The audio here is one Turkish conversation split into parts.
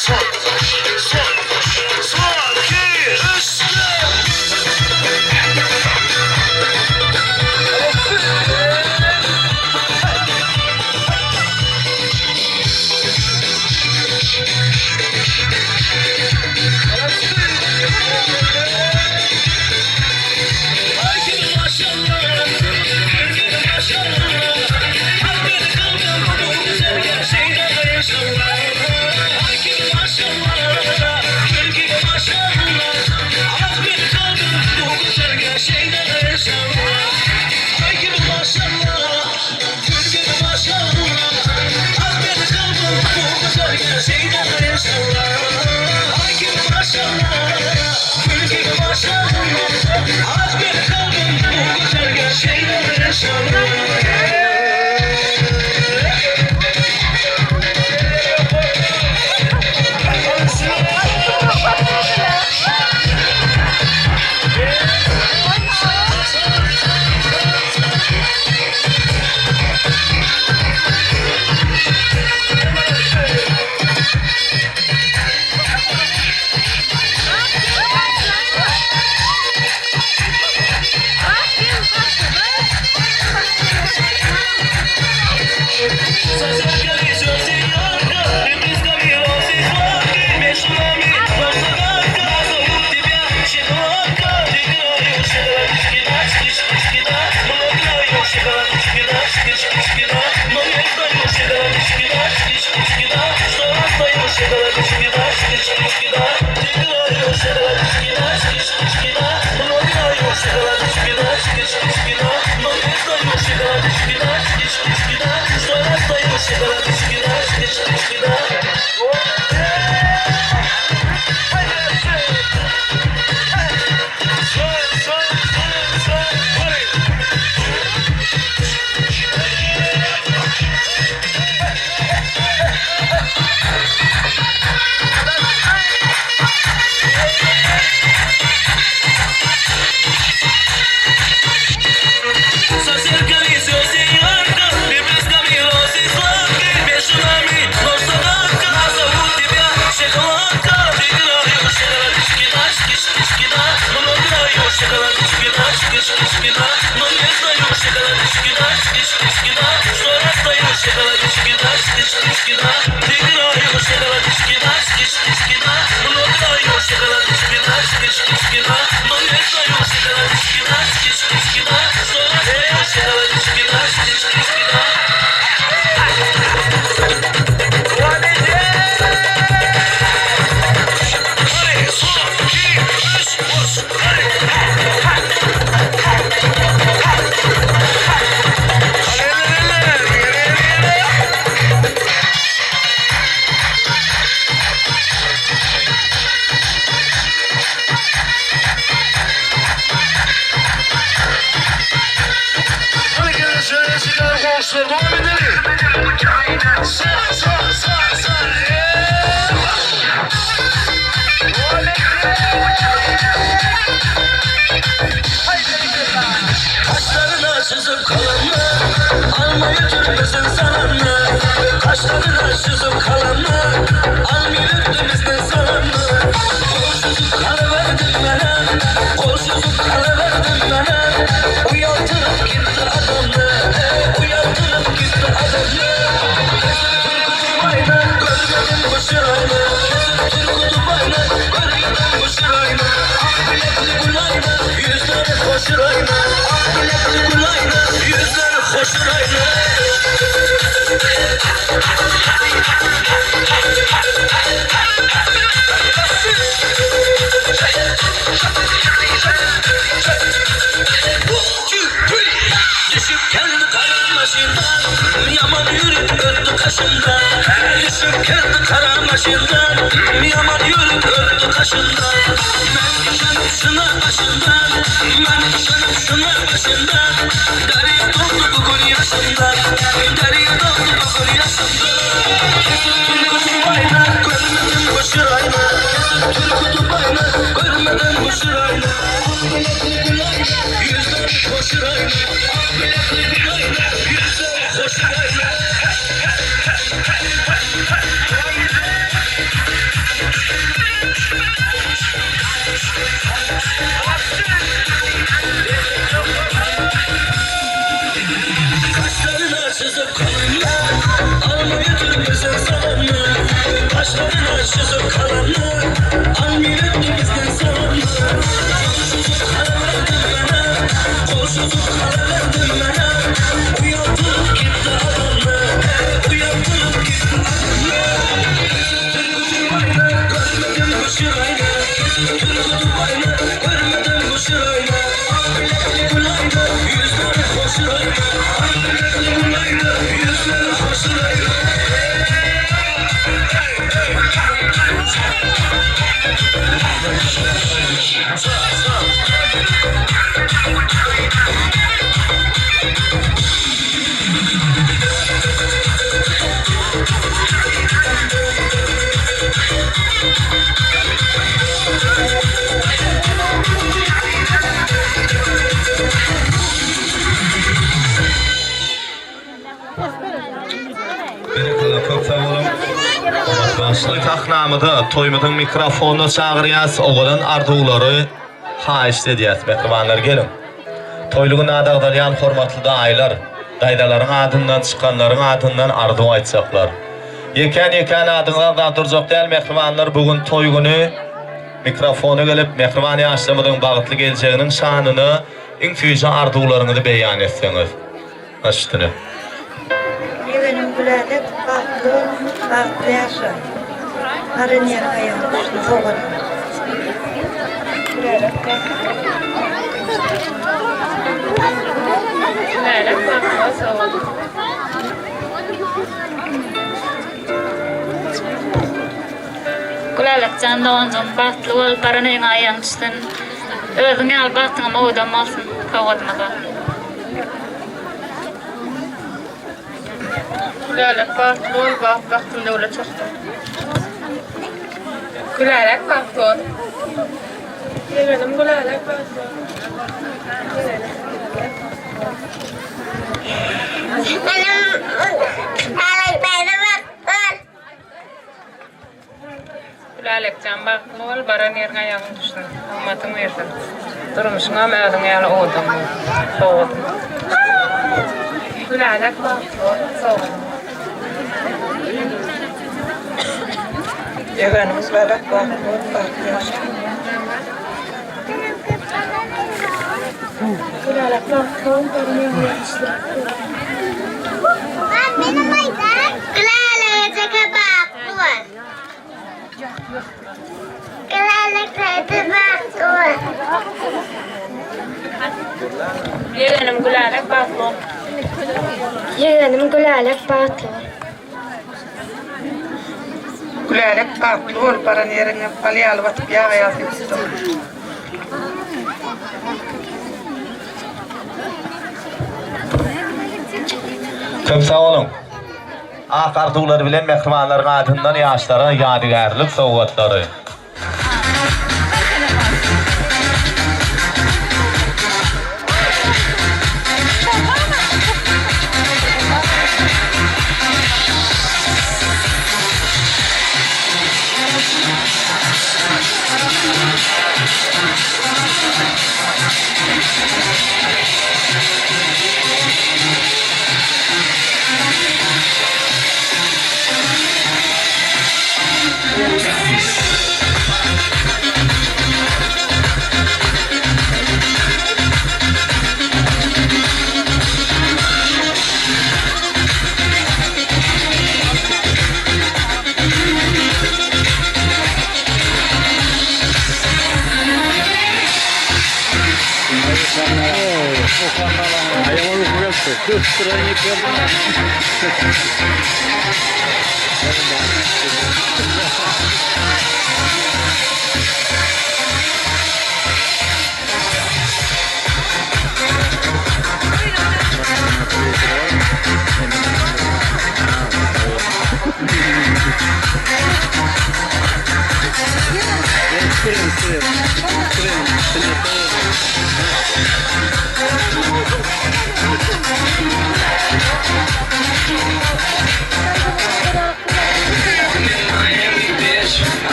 Swap. arkadaşlar devam edelim. Sağ sağ sağ sağ. Kaşlarına çizip kalanla almayı tüpmesin sananla. Kaşlarına çizip kalanla almayı tüpmesin sananla. Kolsuzluk kalı verdin bana, kolsuzluk kalı verdin bana. Uyandırıp gitti adamla, uyandırıp gitti adamla. Kesip Turgut'u bayna, görmedim bu şırayla. Kesip Turgut'u bayna, görmedim bu şırayla. Bilekli gulayla, yüzleri koşurayla. Bilekli gulayla, yüzleri koşurayla. Düşüp geldi karan başından, yaman yürüp öldü kaşından. Düşüp geldi karan başından, yaman yürüp öldü kaşından. Ben düşenim şuna başından, ben düşenim şuna başından. Derya doldu bugün yaşından, derya doldu bugün yaşından. Kesip Turgut'u bayna, görmedim bu şırayla. Kesip Turgut'u bayna, görmedim bu şırayla. Bilekli gulayla, yüzleri koşurayla. Bilekli gulayla, yüzleri koşurayla. Kaşlarına çizip kalanla almayı tüpmesin sananla. Kaşlarına çizip kalanla almayı tüpmesin sananla. Kolsuzluk kalı verdin bana, kolsuzluk kalı verdin bana. Uyandırıp gitti adamla, uyandırıp gitti adamla. Turgut'u bayna, görmedim bu şırayla. Turgut'u bayna, görmedim bu şırayla. Bilekli gulayla, yüzleri koşurayla. Bilekli gulayla, yüzleri koşurayla. Çok sağ olun. Başlık taknamıda toymudun mikrofonunu çağırıyaz, oğulun arduğuları haişt ediyaz. Mehribanlar gelin. Toyluğun adağdalayan hormatlı da aylar, daydaların adından çıkanların adından ardu aytsaklar. Yeken adına da duracak değil mehribanlar, bugün toy günü mikrofonu gelip mehribani yaşlamadığın bağıtlı geleceğinin şanını, infüce arduğularını da beyan etseniz. Aştını. Benim gülerek farklı yaşa. Arın yer ayağını soğuk. Gülerek farklı soğuk. Gülerek canda oncan farklı ol, paranın ayağını düştün. Özün al baktın ama odamalsın, kavadmadan. Gülerek farklı ol, baktığında öyle çıktı. Gülerek farklı ol. Yemedim gülerek farklı ol. Gülerek can farklı ol, baran yerine ayağını düştün. Olmadın versin. Durmuşsun ama ödün yani oldun mu? Soğudun. Gülerek farklı ol, soğudun. Yeğenimiz bebek var, farklı yaşa. Gülerek farklı ol, barın yanına düştü. Benim aydan gülerek farklı ol. Gülerek farklı ol. Yeğenim gülerek farklı ol. Yeğenim gülerek farklı ol. Gülerek farklı ol, barın yerine palyalı batıp yağ veya sıkıştım. Çok sağ olun. Ak arzular bilen mehrimanlar adından yaşlara yadigarlık sowgatları.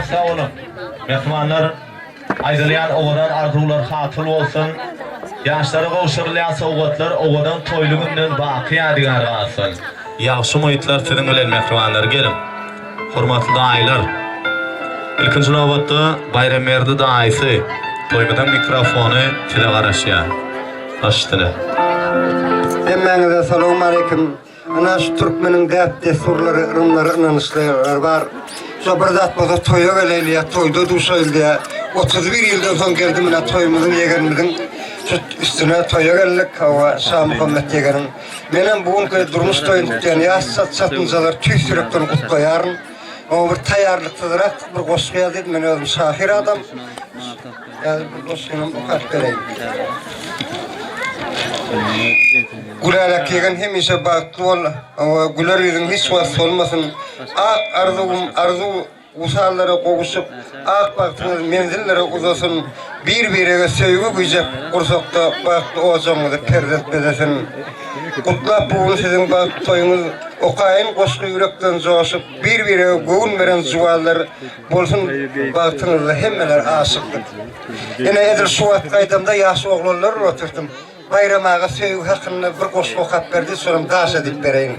Sağ olun. Mehmanlar ayrılayan oğadan arzular hatırlı olsun. Yaşları kavuşturulayan sowgatlar oğadan toylu günden baqy yadigar qalsın. Yaxşı muhitler sizin bilen mehrimanlar gelin. Hormatly daýylar. İlkinji nowbatda Bayram Merdi daýysy toýmadan mikrofony tile garaşýar. Açdylar. Hemmeňize salamu aleyküm. Ana şu Türkmenin däpde surlary, ırımlary, inançlary bar. Şu bir zat boza toýa geleli, toýda duşaýldy. 31 ýyldan soň geldim mine toýumyzyň ýegenimiziň üstüne toýa geldik. Hawa Şah Muhammed ýegeniň. Menen bugünkü durmuş toýundan ýa satynjalar tüý sürekden gutlaýaryn. O bir taýarlykdyrak bir goşgy ýazdy. Men özüm şahir adam. Yani bir goşgyny okap bereyim. Gülerek yegen hemişe baktı ol. Güler yüzün hiç vasıf olmasın. Arzu usallara kovuşup, ak baktığınız menzillere uzasın. Bir-birine sevgi gücep, kursakta baktı oğuzumuzu perdet bedesin. Kutlap bugün sizin baktı toyunuz, okayın koşku yürekten coşup, bir-birine göğün veren zuvallar bolsun baktığınızda hemmeler aşıktır. Yine edir suvat kaydamda yaşı oğlanlar oturdum. Bayram ağa sevgi hakkında bir koşku okap verdi, sonra daş edip vereyim.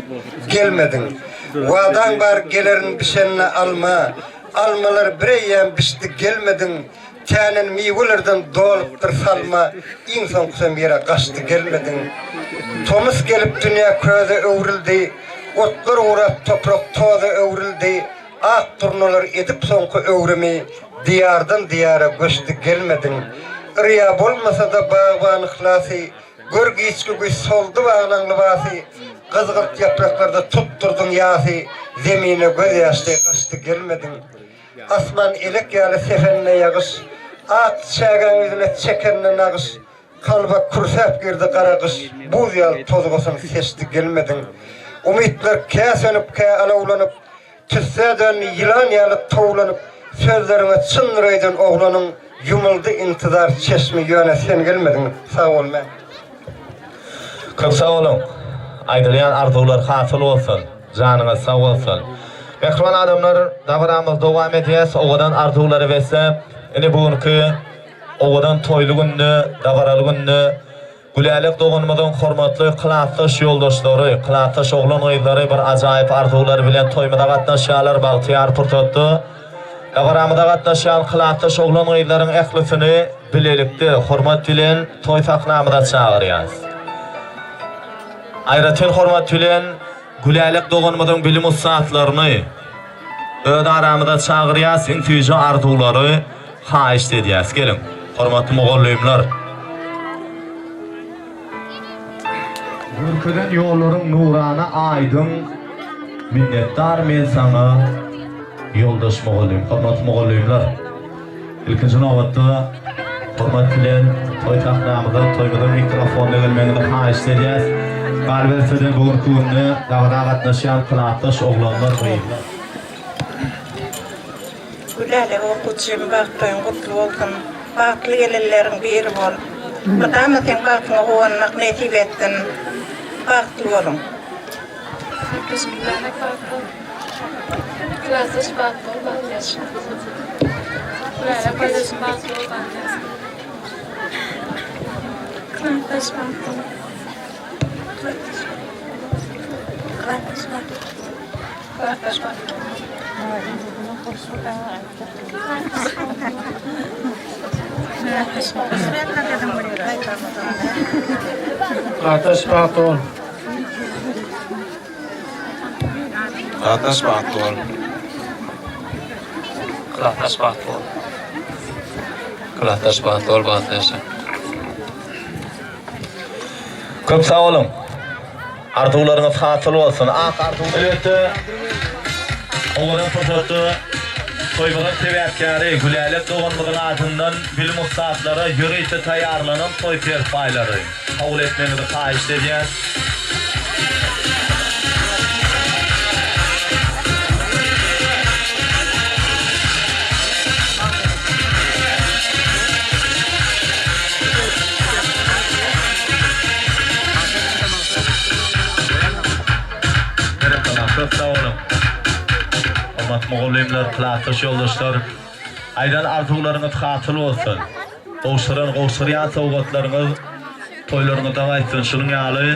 Gelmedin. Vadan var gelerin bişenine alma. Almalar bireyen bişti gelmedin. Tenen miygulardan doluptur salma. İnsan kusam yere kaçtı gelmedin. Tomus gelip dünya köze övrüldi. Otlar uğrap toprak toza övrüldi. Ak turnalar edip sonku övrimi. Diyardan diyara göçtü gelmedin. Riya bolmasa da bağban ıhlası. Görgü içki güç soldu bağlan libası. Kızgırt yapraklarda tutturdun yası. Zemine göz yaştı kaçtı gelmedin. Asman elek yâlı sefenine yağış. At çağın yüzüne çekenine nağış. Kalba kursap girdi kara kış. Buz yal tozgusunu seçti gelmedin. Umitler kâ sönüp kâ alavlanıp. Tüsseden yılan yâlı toğlanıp. Sözlerine çınrıydın oğlanın. Yumuldu intizar çeşmi yöne sen gelmedin. Sağ ol men. Çok sağ olun. Aydırlayan arzular hasıl olsun. Canınız sağ olsun. Mehriman adamlar davranımız devam edeceğiz. Oğadan arzuları versem. Yine bugünkü oğadan toylu gününü, davaralı gününü, gülelik doğunmadan hormatlı kılattaş yoldaşları, kılattaş oğlan oyları bir acayip arzuları bilen toymada katnaşyalar bağıtıyar pırtottu. Davranımda katnaşyan kılattaş oğlan oyların ehlisini bilelikti, hormat bilen toy taknamıda çağırıyaz. Aýratyn hormat bilen gülälik doganmadan bilim usatlaryny öz aramyda çagyrýas, intijo arzuwlary haýyş edýäs. Gelin, hormatly mogollaýymlar. Gürkeden ýollaryň nurana aýdyn, minnetdar men sana ýoldaş mogollaýym, hormatly mogollaýymlar. İlkinji nowatda hormat bilen toy tahnamyda toýgada mikrofon gelmegini haýyş edýäs. Galbelseden bu günni dagda gatnaşan kılaqtaş oglanlar beýler. Güläle okuçym bagtyn gutly bolsun. Bagtly gelenleriň biri bol. Madama sen bagtyň owanlyk netip etdin. Bagtly bolun. Klasdaş baktım, bakıyorsun. Böyle paylaşım baktım, bakıyorsun. Klasdaş baktım. Klasdaş baktım. Ateş patron. Ateş patron. Ateş patron. Ateş patron batışı. Köp sağ olun. Arzuwlaryňyz hasyl bolsun. Elbetde oňadan fırsatda toýbaga sebäpkäri gülälik doganlygyň adyndan bilim ustatlary ýöreýte taýýarlanan toý ferpaýlary kabul etmegini haýyş edýär. Çok sağ olun. Hormat mogollaýymlar, klassdaş ýoldaşlar. Aýdan arzuwlaryňyz hasyl bolsun. Gowşurýan sowgatlaryňyz toýlaryňyza daýsyn. Şunuň ýaly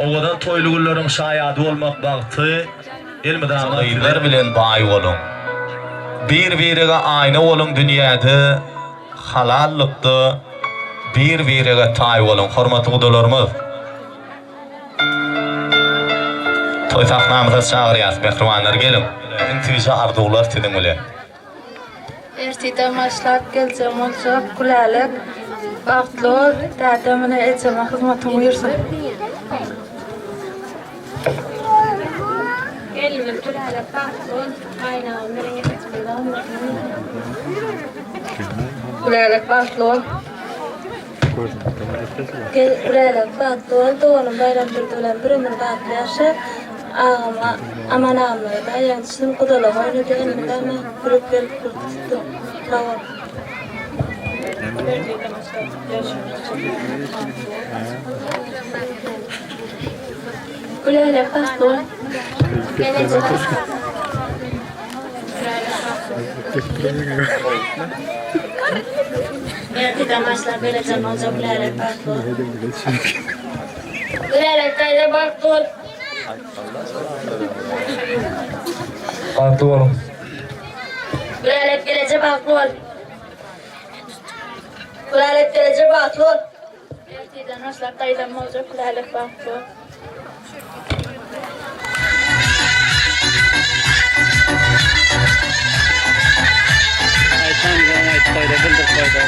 owadan toýly günleriň şaýady bolmak bagty elmidamlar bilen baý bolun. Bir-birige aýna bolun dünýäde halallykda bir-birige taý bolun. Hormatly gudalarymyz. Toy tahnamyza çagyrýas, mehribanlar gelin. Intijo arzuwlar tidin bilen. Erteden başlap geleceğim olacak gülälik. Bagtly ol, dadamyna etjeme hyzmatyň buyursun. Gelin gülälik bagtly ol, aýnagy meniň etmeden. Gülälik bagtly ol. Gülälik bagtly ol, doganym bayramdyr bilen birini bagtly ýaşap. Aman amlara da yansın kudalı oyunu gelmedi ama grup gelip kurtuldu. Bravo. Güle pastol. Erteden başlar böyle zaman olacak güle pastol. Güle pastol. Patron. Gülälik gelece bakol. Gülälik gelece bakol. Erteden başlap taýdan bolacak gülälik bakol. Aytan zaman aytayda bildir koyda.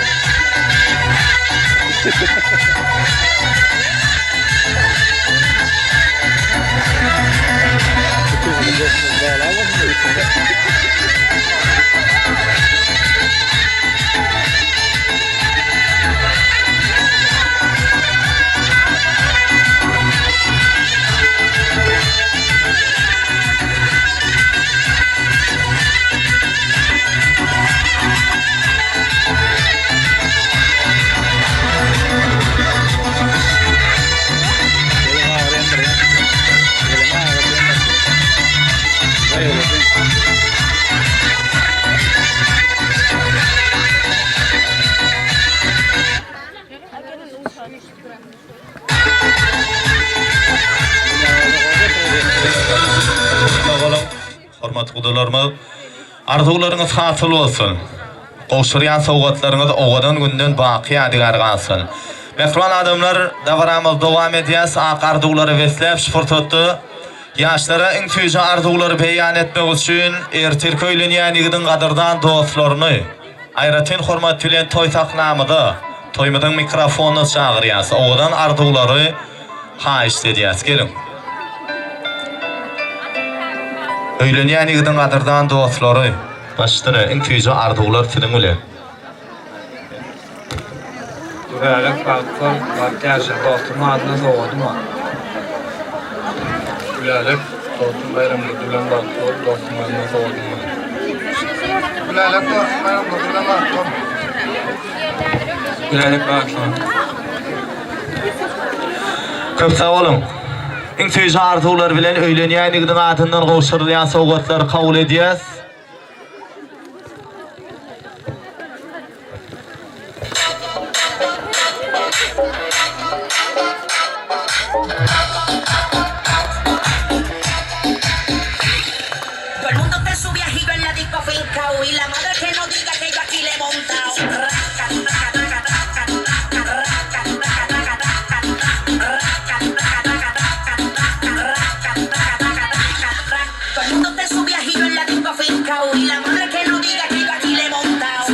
Hormatly gudalarymyz, arzuwlaryňyz hasyl bolsun. Gowşurýan sowgatlaryňyz owadan günden baky ýadygar galsyn. Mehriban adamlar davaramız devam edýäs. Aqardugulary weslep şifrtotdy. Yaşlara infüje arzuwlary beýan etmek üçin ertir köýlenýäniginiň gadyrdan dostlaryny aýratyn hormat bilen toý taknamyda toýmadan mikrofonu çagyrýas. Oňdan arzuwlary haýyş edýäs. Gelin. Öýlenýäniginiň gadyrdan dostlary başdyra infüje arzuwlar tilim bilen. Gülelik baktım, bakyaşı dostum adına soğudum. Gülelik dostum bayramda dülen baktım, dostum adına soğudum. Gülelik dostum bayramda dülen baktım. Gülelik baktım. Köp sağ olun. Infüje arzuwlar bilen öýlenýäniginiň adyndan gowşurylýan sowgatlary kabul edýäs. Y la madre que no diga que yo aquí le he montado. Todo el mundo te sube a giro en la disco fincao. Y la madre que no diga que yo aquí le he montado.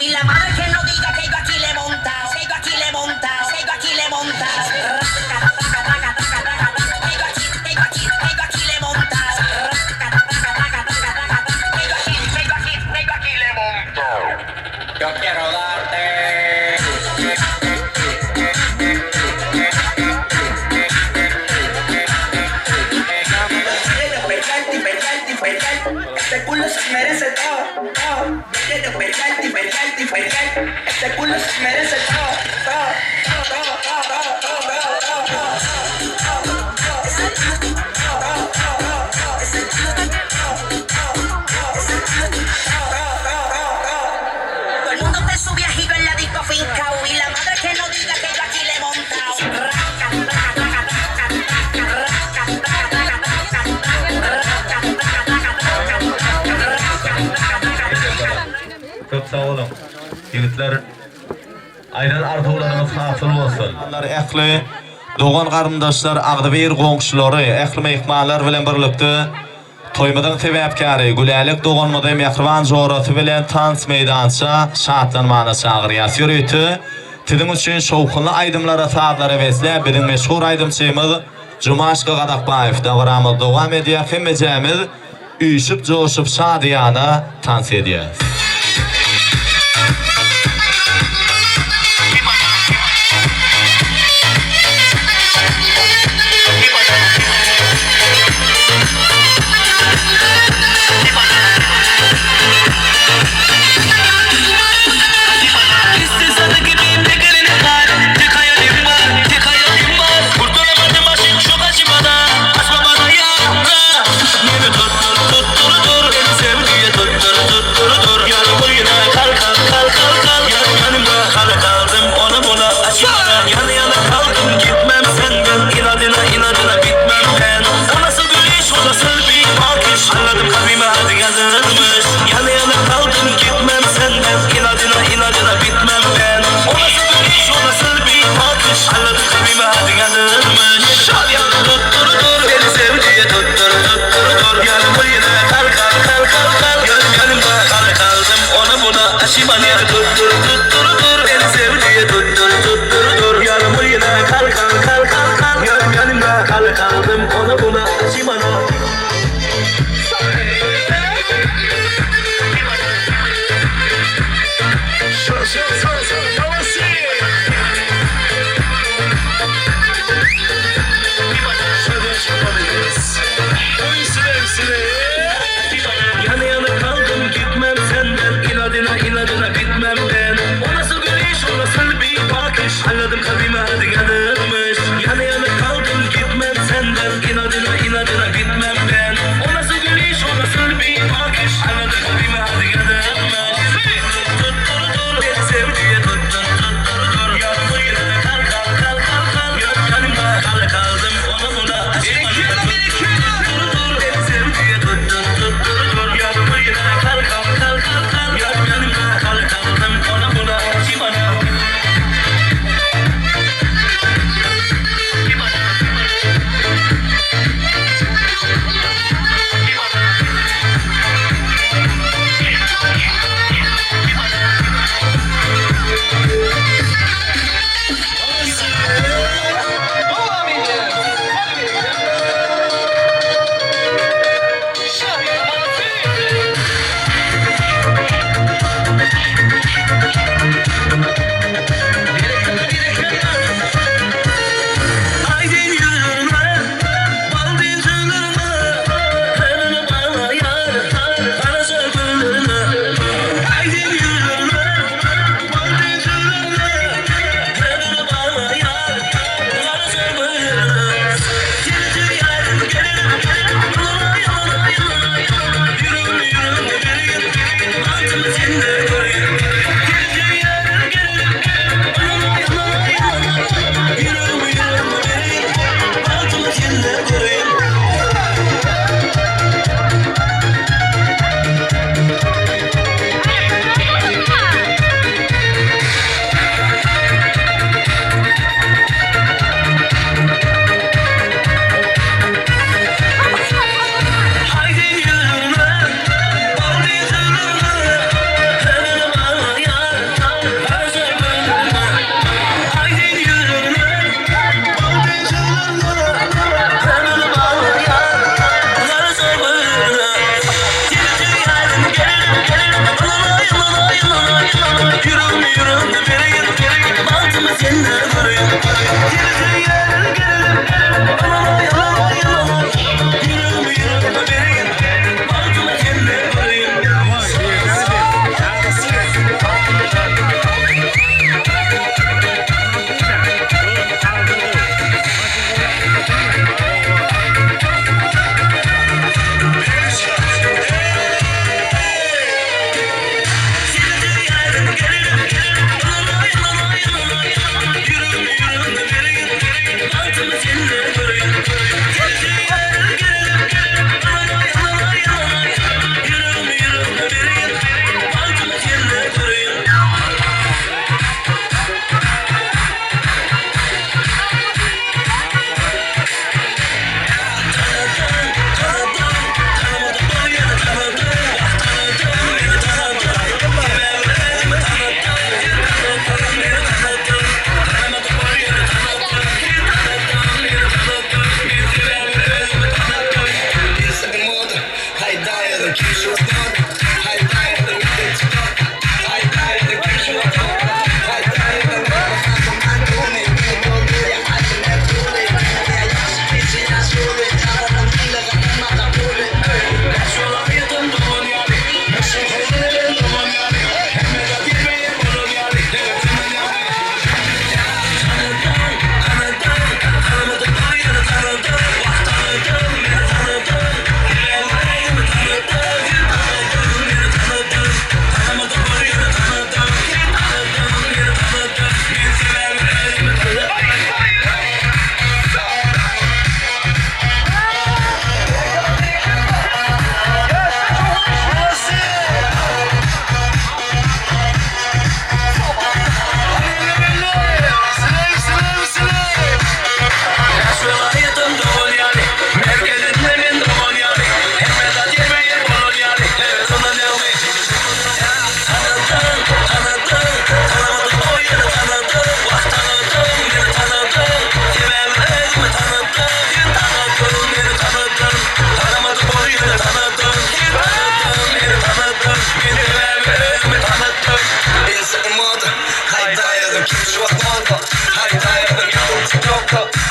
Y la madre que no diga que yo aquí le he montado. Que yo aquí le he montado. Que yo aquí le he montado. Yo quiero darte. Este culo se merece todo, todo. Yo quiero pelearte, pelearte, pelearte. Este culo se merece todo, todo, todo, todo, todo, todo, todo. Todo el mundo te sube a giro en la disco fincao. Y la madre que no diga que yo aquí le he montado. Köp sağ olun. Ýigitler aýdan arzuwlaryňyz hasyl bolsun. Onlar ähli dogan garyndaşlar, agdyber goňşulary, ähli mehmanlar bilen birlikde toýmadan sebäpkary, gülälik doganmada mehriban joraty bilen tans meýdança şatlanmana çagyrýas. Ýürüýti tidiň üçin şowkunly aýdymlara saatlara wesläp biziň meşhur aýdymçymyz Jumaşka Gadakbaýew dowramyz dowam edýär. Hemmejämiz üýşüp joşup şadyýana tans edýäs.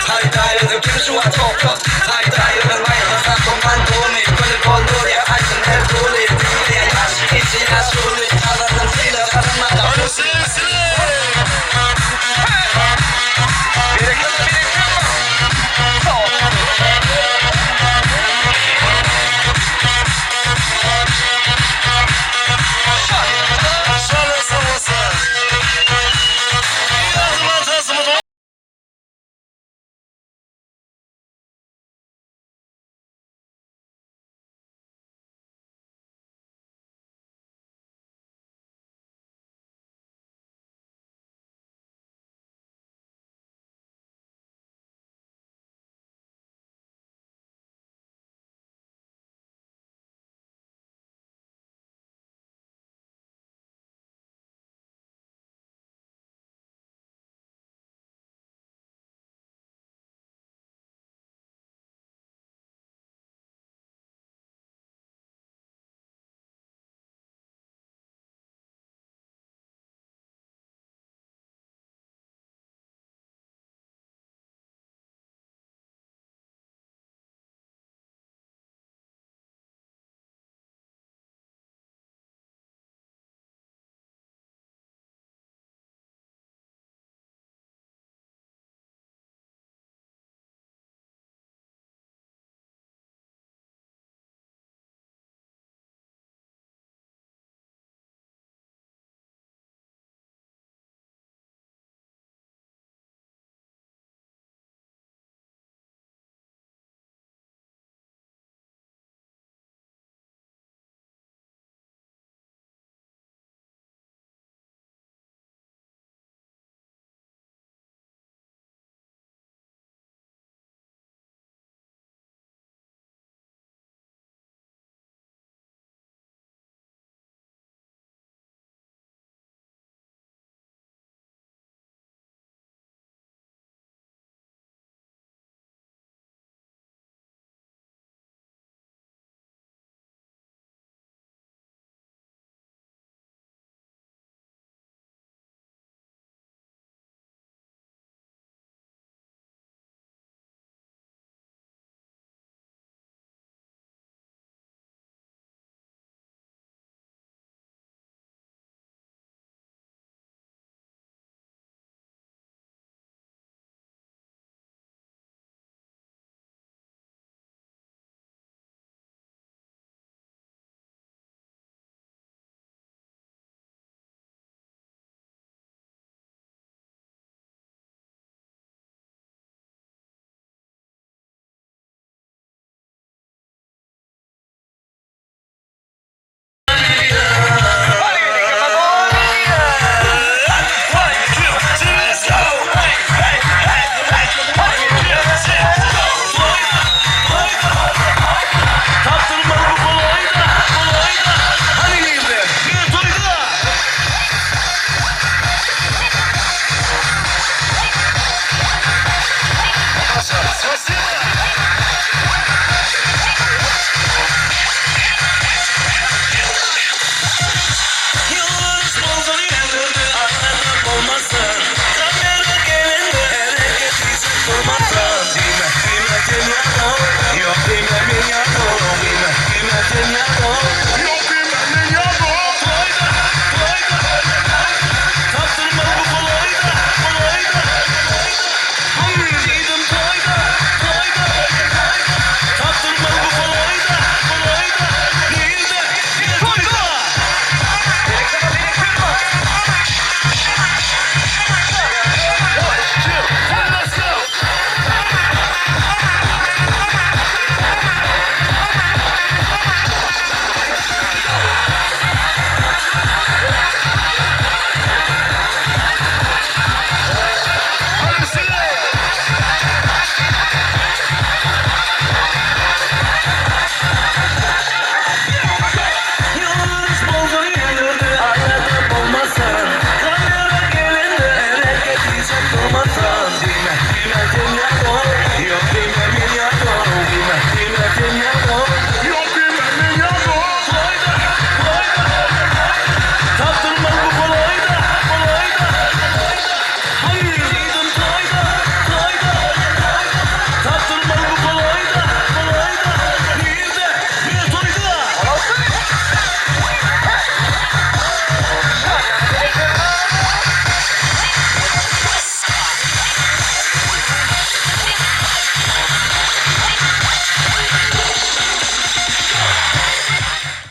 Haydi